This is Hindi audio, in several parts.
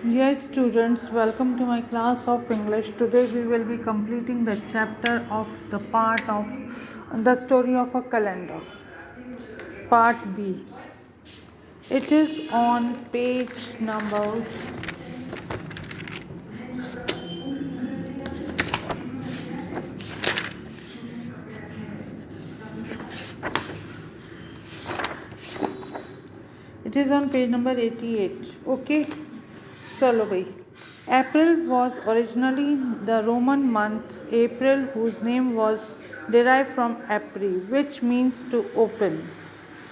Yes, students, welcome to my class of English. Today we will be completing the chapter of the part of the story of a calendar, part B. It is on page number. It is on page number 88. Okay, चलो भाई. April was originally the Roman month April, whose name was derived from Apri, which means to open.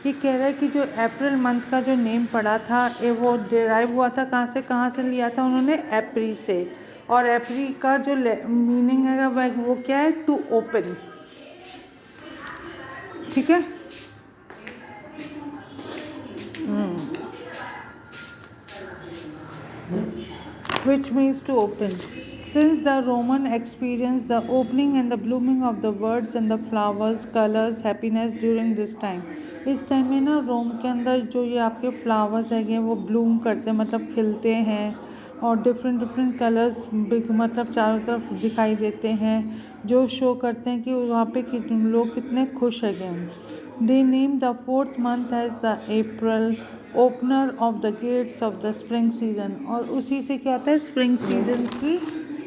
ये कह रहा है कि जो अप्रैल मंथ का जो नेम पड़ा था वो डिराइव हुआ था कहाँ से लिया था उन्होंने एप्री से. और एप्री का जो मीनिंग है वो क्या है? To open. ठीक है. Which means to open. Since the Roman experienced the opening and the blooming of the birds and the flowers, colors, happiness during this time. इस टाइम में ना रोम के अंदर जो ये आपके फ्लावर्स हैं वो ब्लूम करते हैं, मतलब खिलते हैं, और डिफरेंट कलर्स मतलब चारों तरफ दिखाई देते हैं, जो शो करते हैं कि वहाँ पे लोग कितने खुश हैं. They named the fourth month as the April, opener of the gates of the spring season. और उसी से क्या होता है? स्प्रिंग सीजन की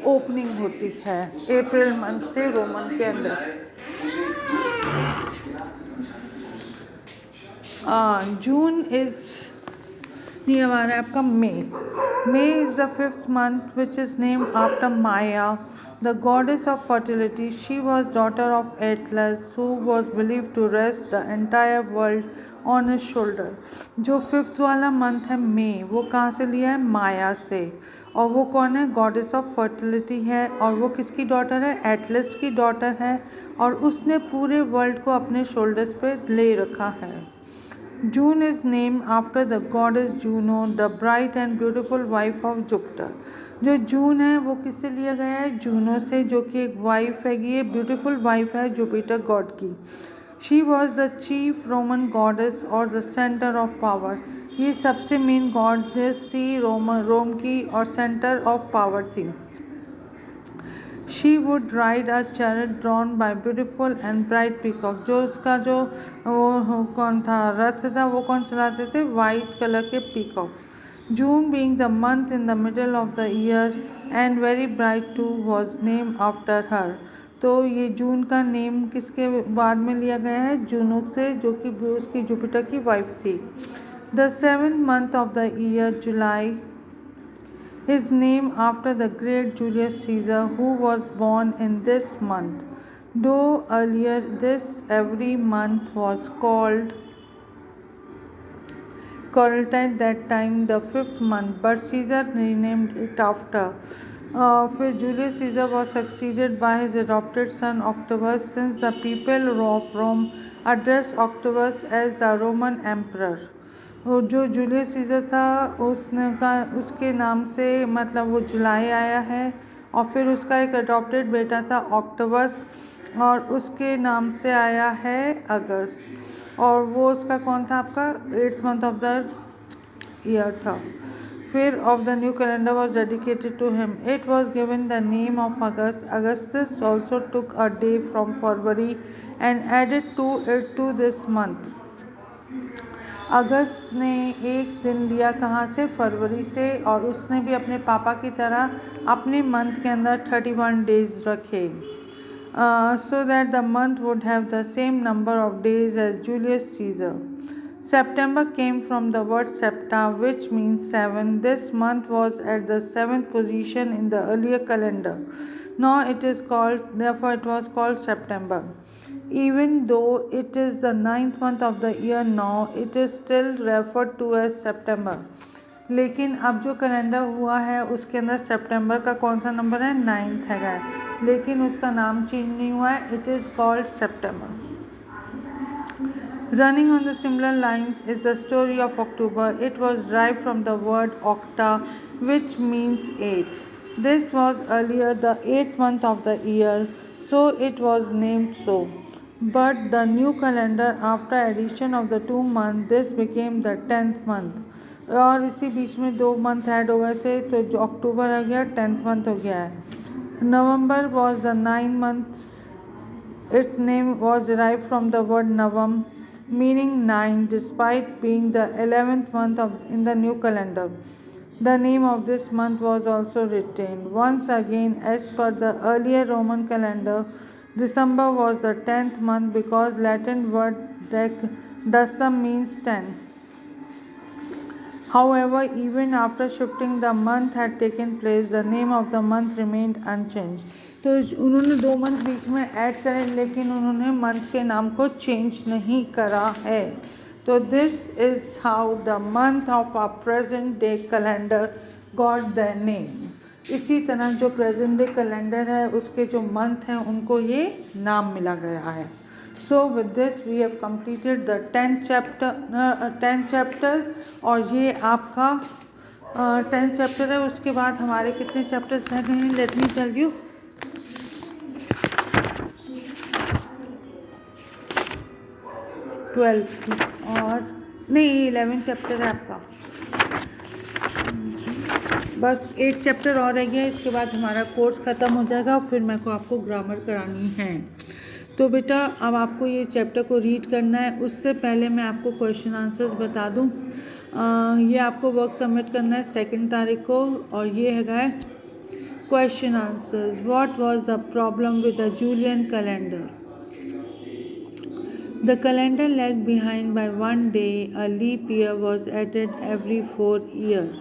ओपनिंग होती है अप्रैल मंथ से रोमन के अंदर. जून इज ये हमारा आपका May is the fifth month which is name after Maia, the goddess of fertility. She was daughter of Atlas who was believe to rest the entire world on his shoulder. जो फिफ्थ वाला मंथ है मे, वो कहाँ से लिया है? माया से. और वो कौन है? गॉडेस ऑफ फर्टिलिटी है. और वो किसकी डॉटर है? एटलस की डॉटर है. और उसने पूरे वर्ल्ड को अपने शोल्डर्स पे ले रखा है. June is name after the goddess Juno, the bright and beautiful wife of Jupiter. जो जून है वो किससे लिया गया है? जूनो से, जो कि एक वाइफ है, ये ब्यूटिफुल वाइफ है जुपिटर गॉड की. She was the chief Roman goddess और द सेंटर ऑफ पावर. ये सबसे मेन गॉडेस थी रोम की और सेंटर ऑफ पावर थी. She would ride a chariot drawn by beautiful and bright peacock. जो उसका जो वो कौन था, रथ था, वो कौन चलाते थे? वाइट कलर के peacock. June being the month in the middle of the year and very bright too was name after her. तो ये जून का नेम किसके बाद में लिया गया है? जूनो से, जो कि उसकी जुपिटर की वाइफ थी. The seventh month of the year July is named after the great Julius Caesar, who was born in this month. Though earlier this every month was called at that time the fifth month, but Caesar renamed it after. फिर Julius Caesar was succeeded by his adopted son Octavius, since the people of Rome addressed Octavius as the Roman emperor. जो जूलियस सीजर था उसके नाम से मतलब वो जुलाई आया है. और फिर उसका एक अडॉप्टेड बेटा था ऑक्टोबस, और उसके नाम से आया है अगस्त. और वो उसका कौन था? आपका eighth month of the year था. फिर of the new calendar was dedicated to him. It was given the name of August. Augustus also took a day from February and added to it to this month. अगस्त ने एक दिन लिया कहाँ से? फरवरी से. और उसने भी अपने पापा की तरह अपने मंथ के अंदर 31 डेज रखे, so that the month would have the same number of days as Julius Caesar. September came from the word septa, which means seven. This month was at the seventh position in the earlier calendar. Therefore it was called September. Even though it is the ninth month of the year now, it is still referred to as September. लेकिन अब जो कैलेंडर हुआ है उसके अंदर सितंबर का कौन सा नंबर है? 9th है, लेकिन उसका नाम चेंज नहीं हुआ है. It is called September. Running on the similar lines is the story of October. It was derived from the word octa, which means 8. This was earlier the 8th month of the year, so it was named so. but the new calendar after addition of the 2 months this became the 10th month। और इसी बीच में 2 मंथ ऐड हो गए थे तो जो अक्टूबर आ गया 10th मंथ हो गया है। नवंबर was the 9 month। Its name was derived from the word Navam, meaning 9, despite being the 11th month in the new calendar. The name of this month was also retained. Once again, as per the earlier Roman calendar, December was the 10th month because Latin word decem means 10. However, even after shifting the month had taken place, the name of the month remained unchanged. तो उन्होंने 2 मंथ बीच में ऐड करे लेकिन उन्होंने मंथ के नाम को चेंज नहीं करा है। तो this is how the month of our present day calendar got the name. इसी तरह जो प्रेजेंट डे कैलेंडर है उसके जो मंथ हैं उनको ये नाम मिला गया है। So with this we have completed the 10th chapter और ये आपका 10th चैप्टर है। उसके बाद हमारे कितने चैप्टर्स रह गए हैं, लेट मी टेल यू। 12 और नहीं 11 चैप्टर है आपका, बस 8 चैप्टर और रह गया। इसके बाद हमारा कोर्स ख़त्म हो जाएगा, फिर मेरे को आपको ग्रामर करानी है। तो बेटा अब आपको ये चैप्टर को रीड करना है। उससे पहले मैं आपको क्वेश्चन आंसर्स बता दूं। ये आपको वर्क सबमिट करना है 2 तारीख को और ये है question answers. What was the problem with the Julian calendar? The calendar lagged behind by 1 day. A leap year was added every 4 years.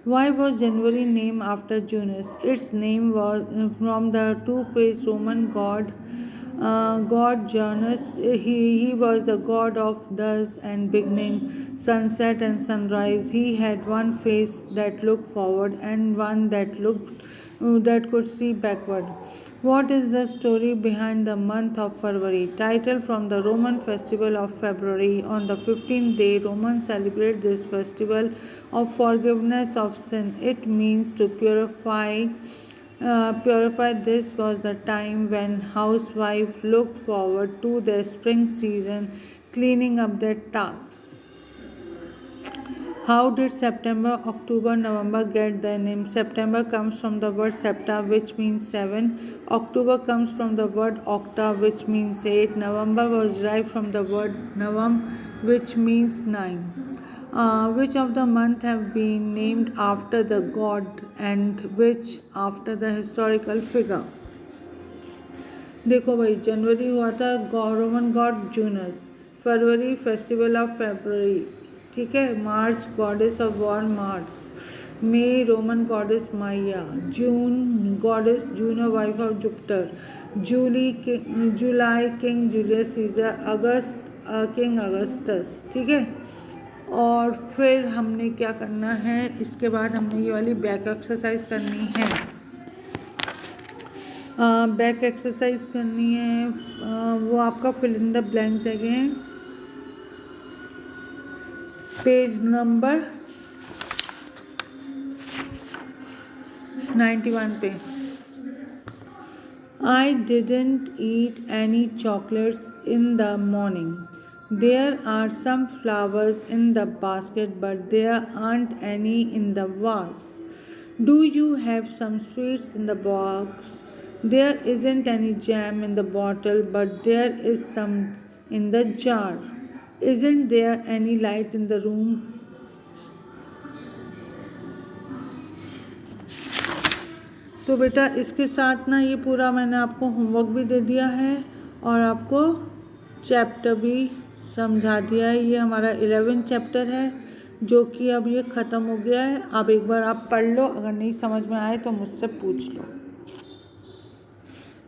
Why was January named after Janus? Its name was from the two-faced Roman god Janus. He was the god of dusk and beginning, sunset and sunrise. He had one face that looked forward and one that could see backward. What is the story behind the month of February? Title from the Roman festival of February. On the 15th day, Romans celebrate this festival of forgiveness of sin. It means to purify. This was the time when housewives looked forward to the spring season, cleaning up their tasks. How did September, October, November get their name? September comes from the word septa, which means 7. October comes from the word octa, which means 8. November was derived from the word navam, which means 9. Which of the months have been named after the god and which after the historical figure? देखो भाई, जनवरी हुआ था रोमन गॉड जूनस, फरवरी फेस्टिवल ऑफ फेब्रुअरी, ठीक है, March goddess of war Mars, मई Roman goddess Maia, June goddess Juno wife of Jupiter, जुलाई किंग जूलियस सीजर, अगस्त किंग अगस्टस, ठीक है। और फिर हमने क्या करना है, इसके बाद हमने ये वाली बैक एक्सरसाइज करनी है। बैक एक्सरसाइज करनी है, वो आपका फिल इन द ब्लैंक्स हैं, पेज नंबर 91 पे। I didn't eat any chocolates in the morning. There are some flowers in the basket, but there aren't any in the vase. Do you have some sweets in the box? There isn't any jam in the bottle, but there is some in the jar. Isn't there any light in the room? तो बेटा इसके साथ ना ये पूरा मैंने आपको होमवर्क भी दे दिया है और आपको चैप्टर भी समझा दिया है। ये हमारा 11 चैप्टर है जो कि अब ये ख़त्म हो गया है। अब एक बार आप पढ़ लो, अगर नहीं समझ में आए तो मुझसे पूछ लो।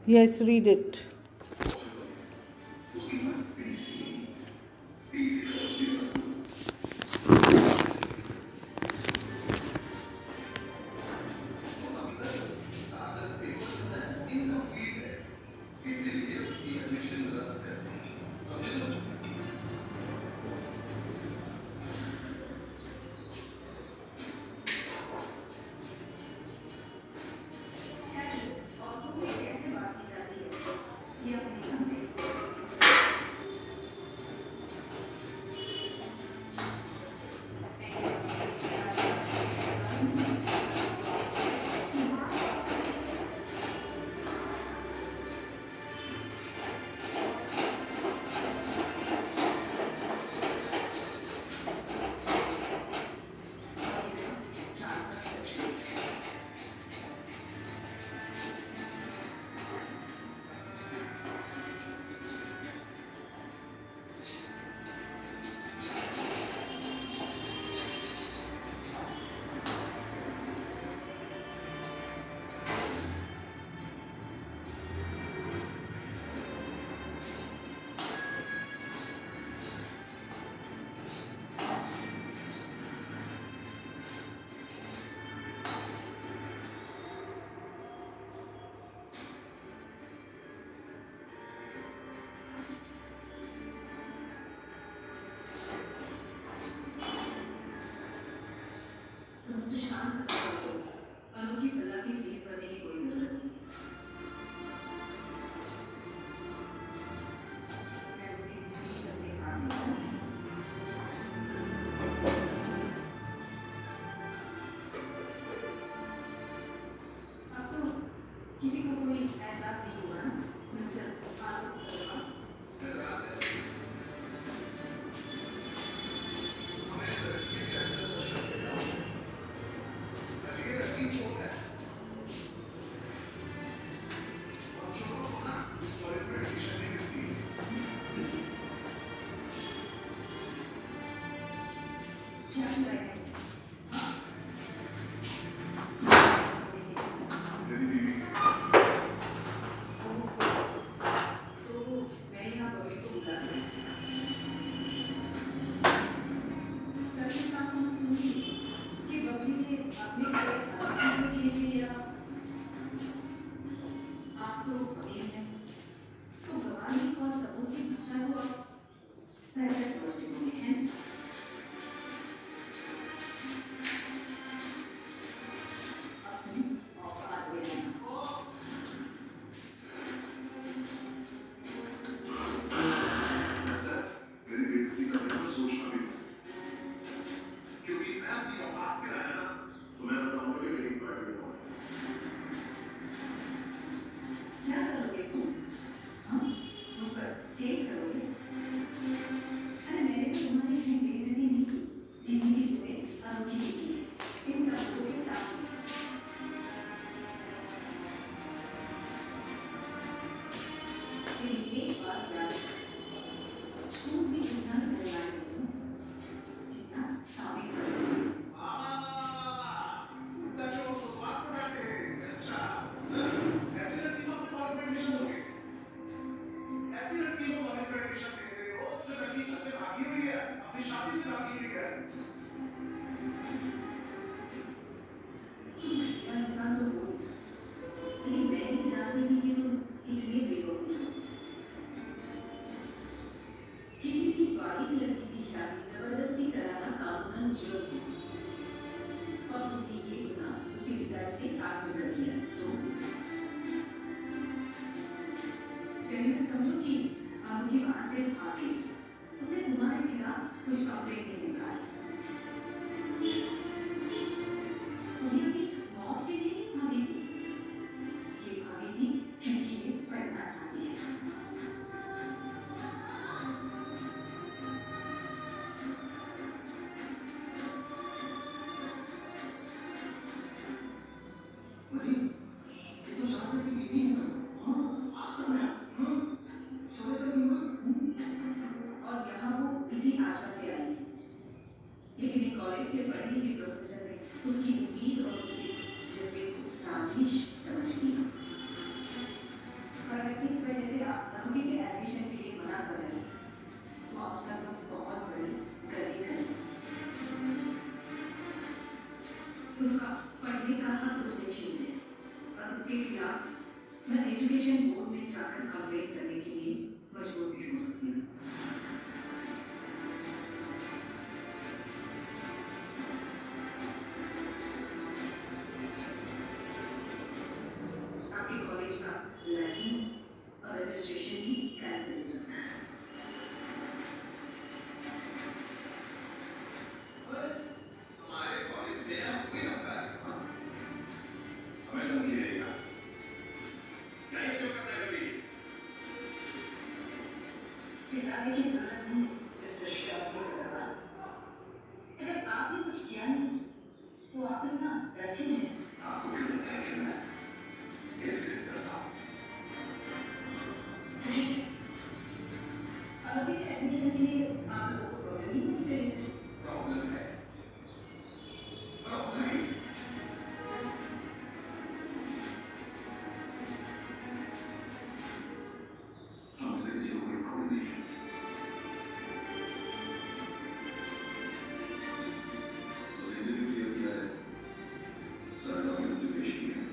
Yes, read it. तुमसे शांत से बात करो। अनु की भला की फीस भरने की कोई जरूरत नहीं। मैं उसकी फीस अपने साथ ले जाऊंगी। अब तो किसी को कोई एहसास नहीं हुआ ना, मिस्टर आलोक शर्मा? क्या हो रहा है? तो मैं यहाँ बबली को बुला रही हूँ। सच में बात हम सुनिए कि बबली ने अपने लिए आत्महत्या की थी या आप तो वकील हैं, तो गवाही और सबूत की भाषा को आप पहले समझते होंगे, हैं? अपनी औकात में रहना। क्या करोगे तुम? हाँ? उस पर केस करोगे? अरे मैंने तो तुम्हारी इतनी बेइज्जती नहीं की, जितनी तुम्हें अनोखी की है, इन सबूतों के सामने। लेकिन एक बात याद रखो, झूठ भी उतना ही बोलना चाहिए, जितना साबित कर सके। घटिया इंसान तो वो ही था, लेकिन मैं नहीं जानती थी कि तुम इतनी बेवकूफ हो। किसी भी बारीक लड़की की शादी जबरदस्ती कराना कानूनन जुर्म है, और तुमने ये गुनाह उसके पिताजी के साथ मिलकर किया, तो कहीं तो समझो कि अनोखी वहां से भाग गई। उसने तुम्हारे खिलाफ कुछ कंप्लेंट नहीं निकाली। मुझे अपनी मौज के लिए नहीं भागी थी, ये भागी थी क्योंकि ये पढ़ना चाहती है। और यहाँ वो इसी आशा से आई थी, लेकिन एक कॉलेज के पढ़े लिखे प्रोफेसर ने उसकी उम्मीद और उसके जज्बे को साजिश समझ लिया। और अगर इस वजह से आप अनोखी के एडमिशन के लिए मना कर रहे हैं, तो आप सब लोग बहुत बड़ी गलती कर रहे हैं। उसका पढ़ने का हक उससे छीन लें, और इसके खिलाफ मैं एजुकेशन बोर्ड में जाकर कंप्लेंट करने के लिए मजबूर भी हो सकती हूँ। आपके कॉलेज का लाइसेंस और रजिस्ट्रेशन भी कैंसिल हो सकता है। चिल्लाने की जरूरत नहीं है, मिस्टर शॉपी सगरवाल। अगर आपने कुछ किया नहीं, तो आप इतना डर क्यों हैं? आपको क्यों लगता है कि मैं किसी से डरता हूँ? ठीक है, अनोखी के एडमिशन के लिए आप लोगों को प्रॉब्लम नहीं होनी चाहिए। प्रॉब्लम है, प्रॉब्लम नहीं। हम से किसी को कोई प्रॉब्लम नहीं है। उसने इंटरव्यू क्लियर किया है, सारे डॉक्यूमेंट भी पेश किए हैं।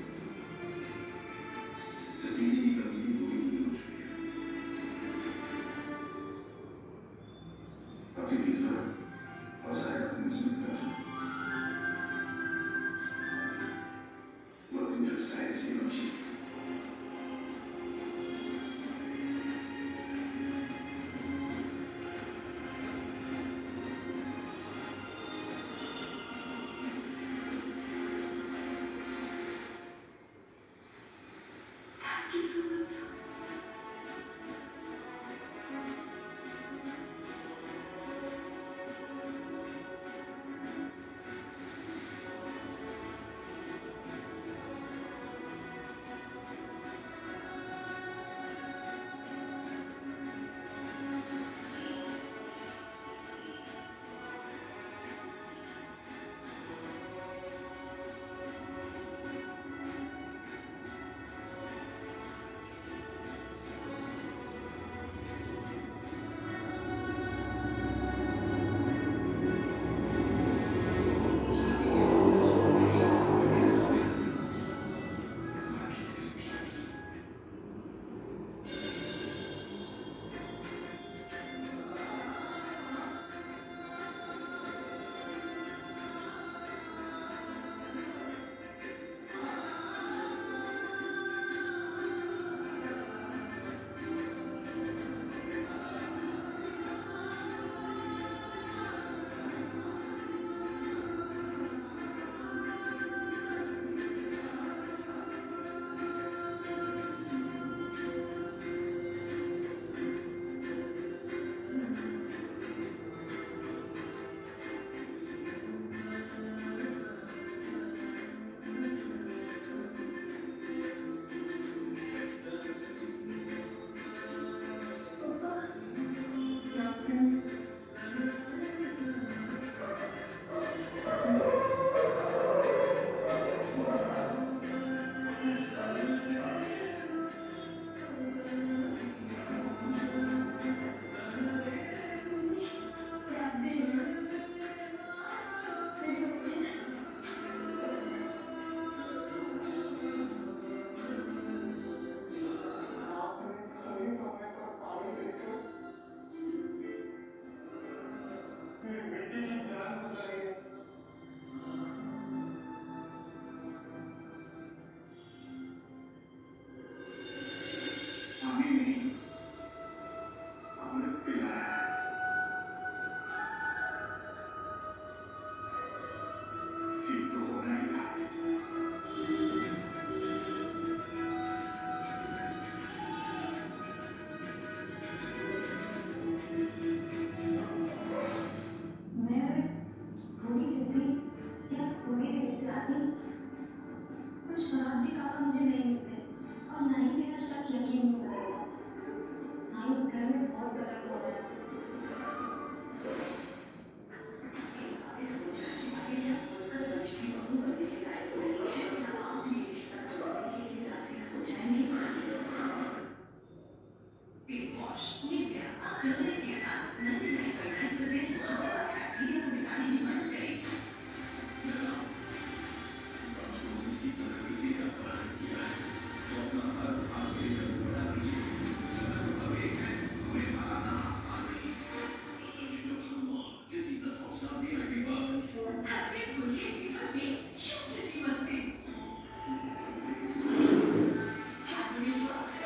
अज्जी काका मुझे नहीं मिलते और ना ही मेरा शक यकीन में बदलता। साइंस घर में बहुत गलत हो रहा है। ये साबित हो जाए कि आगे क्या बोलकर वंश की बहू बनने के लायक हो गई है, क्या आप ये रिश्ता तोड़ने के लिए राजी हो जाएंगे? फेस वॉश निविया अब चमकने के साथ 99.9% मुहासे वाले बैक्टीरिया को मिटाने में मदद करेगी। इसी तरह किसी का अपहरण किया है तो अपना हर आगे बड़ा कीजिए। सब एक है, हमें हराना आसान नहीं। जिसकी 10 हौसला दिया फीवर हंसते खुले फीवर में शुभ जी मस्ती हैप्पी स्वागत।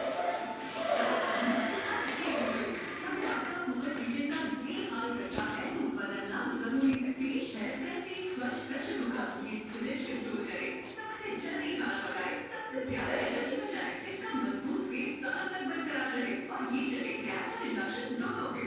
आपका मुंह पीछे का भी हाल करता है तो बदलना जरूरी है। पेश है प्रेस्टीज स्वच्छ pressure cooker please finish enjoy करें। सबसे जल्दी खाना पकाए, सबसे ज्यादा एनर्जी बचाए, इसका मजबूत बेस सदा तक बरकरार रहे और ये चले गैस और इंडक्शन दोनों पे।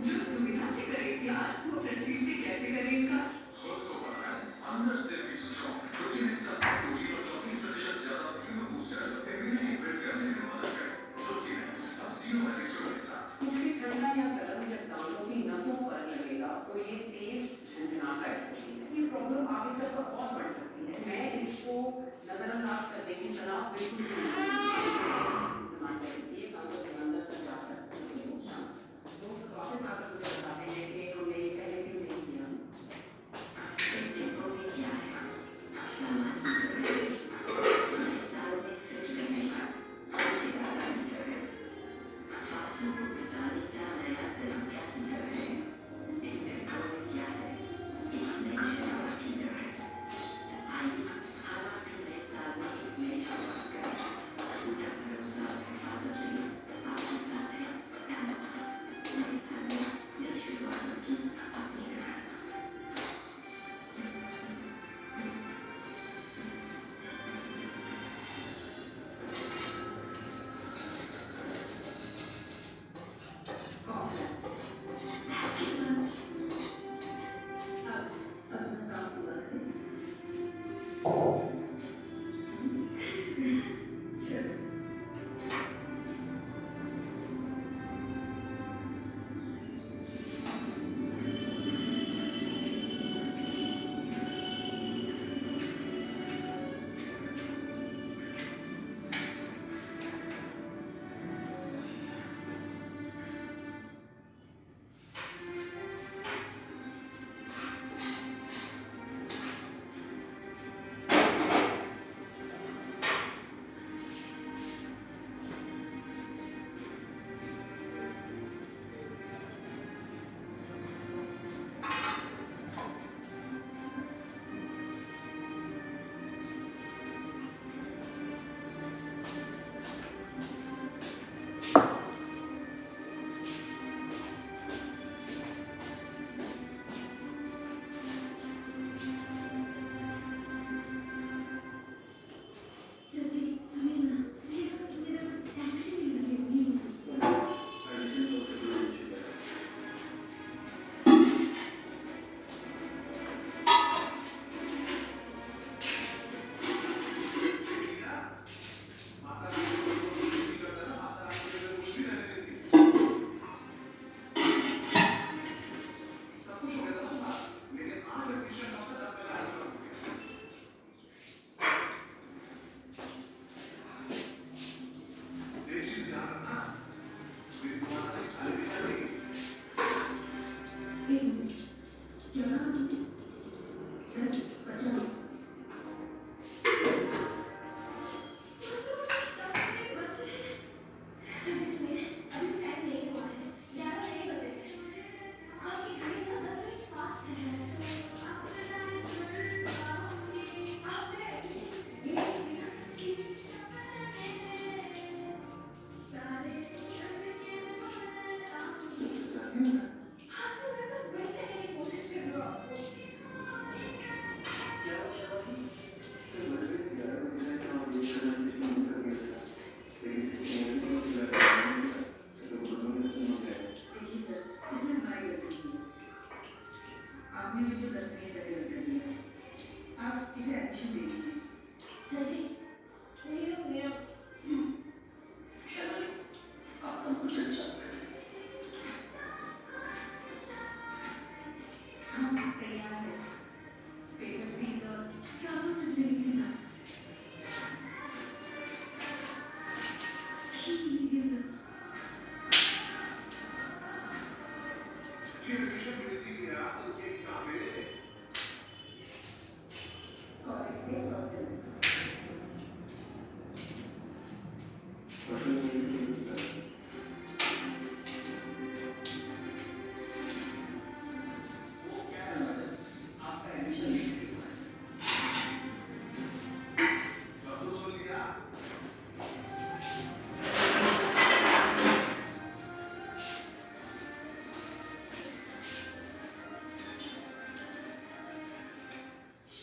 जो सुविधा से करे प्यार वो प्रेस्टीज से कैसे करे इनकार। खुद को बनाए अंदर से भी स्ट्रॉन्ग प्रोटीन एक्स्ट्रा प्रोटीन और 34% ज्यादा इम्यून बूस्टर्स इम्यूनिटी बिल्ड करने में मदद करें। प्रोटीन एक्स अब 0 एडिशन के साथ मुझे ठंडा या गर्म जब दांतों की नसों पर लगेगा तो ये तेज झंझनाहट होती है। ये प्रॉब्लम आगे चलकर और बढ़ सकती है। मैं इसको नजरअंदाज करने की सलाह बिल्कुल इस्तेमाल करें। ये दांतों के अंदर तक जा सकते हैं। नुकसान दोस्त वापस आकर मुझे बताते हैं कि हमने ये पहले क्यों नहीं किया। देखो ये क्या है सामान्य साल में फ्रिज करने का फासलों को मिटाने का नया तरीका की तरह है। देखो ये क्या है एक नई शुरुआत की तरह। आइए हम आपके नए साल में एक नई शुरुआत करें।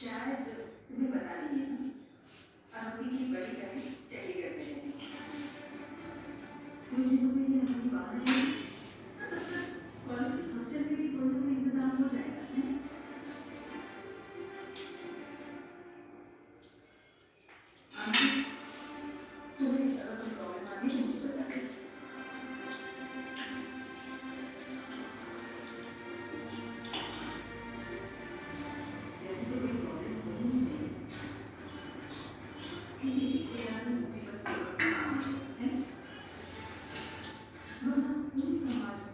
शायद तुम्हें पता नहीं है ना, अनुभवी की बड़ी बहन चंडीगढ़ में रहती है। कुछ दिनों के लिए अनुभवी बाहर है, तब तक कॉलेज के हॉस्टल में भी दोनों का इंतजाम हो जाएगा, है? अनुभवी, तुम्हें कोई प्रॉब्लम आती है मुझे बता दो। वैसे तो कोई प्रॉब्लम होनी नहीं चाहिए, क्योंकि रिश्तेदार में मुसीबत के वक्त काम आते हैं, वरना पूरी समाज में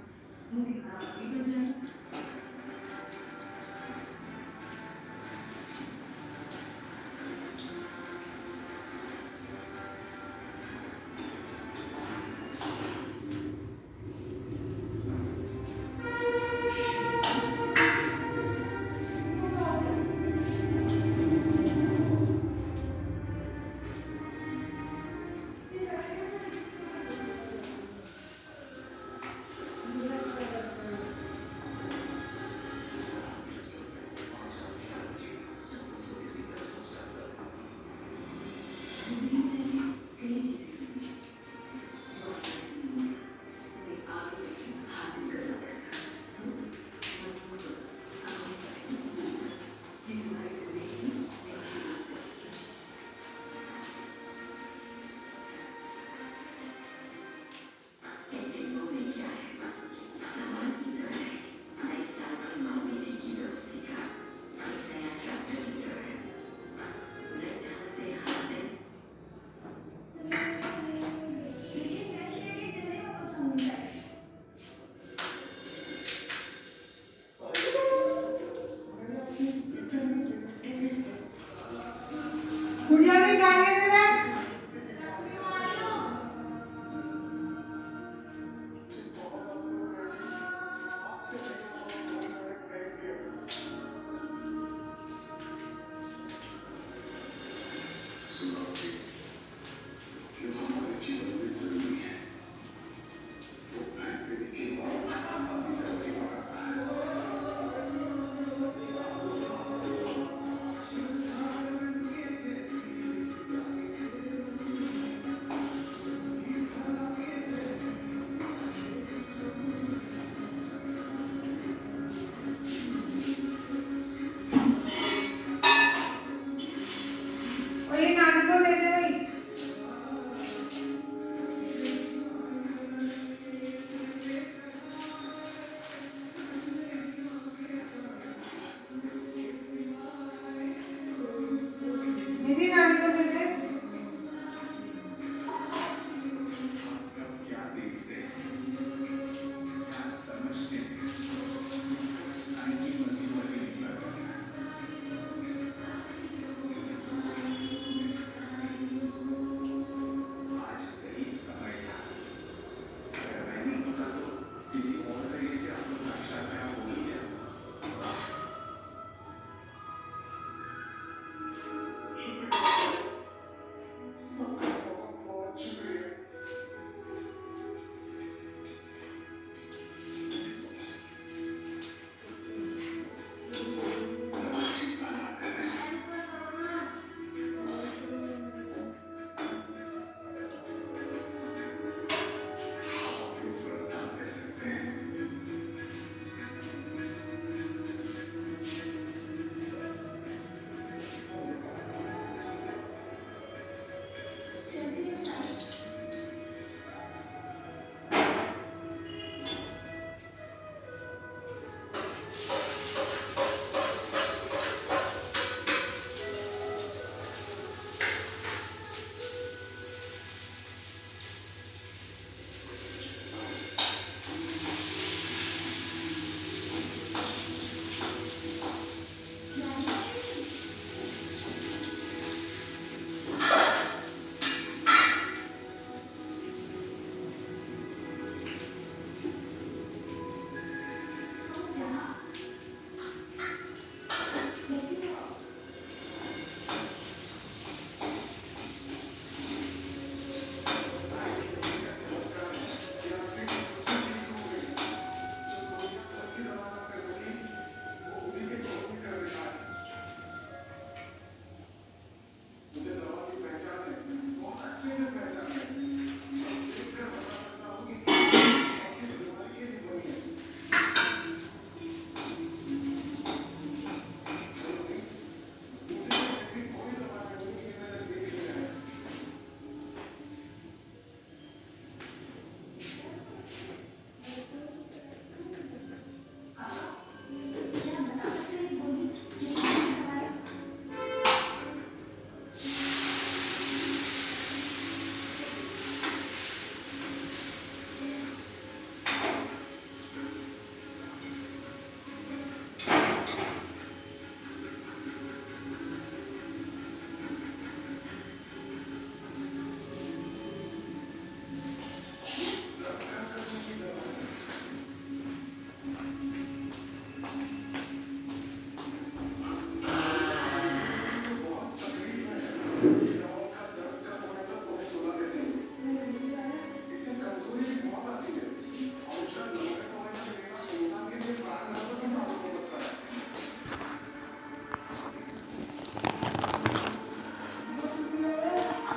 मुंह दिखाना भी बच जाएगा। जिंदगी में ऐसी कई चीजें होती हैं जो ऐसी नहीं है, उन्हें आगे जाके हासिल करना पड़ता है। तो मजबूत हो, अपने सपने पूरे करो, ये तुम्हारी जिंदगी में एक सच है। लेकिन वो भी क्या है, सामान की तरह है, लाइफस्टाइल की माँ बेटी की दोस्ती का एक नया चैप्टर की तरह है। नए तरह से हाथ है। लेकिन फैशन के जैसे वो पसंद है। गुड़िया ने गाड़ी दे रहा है।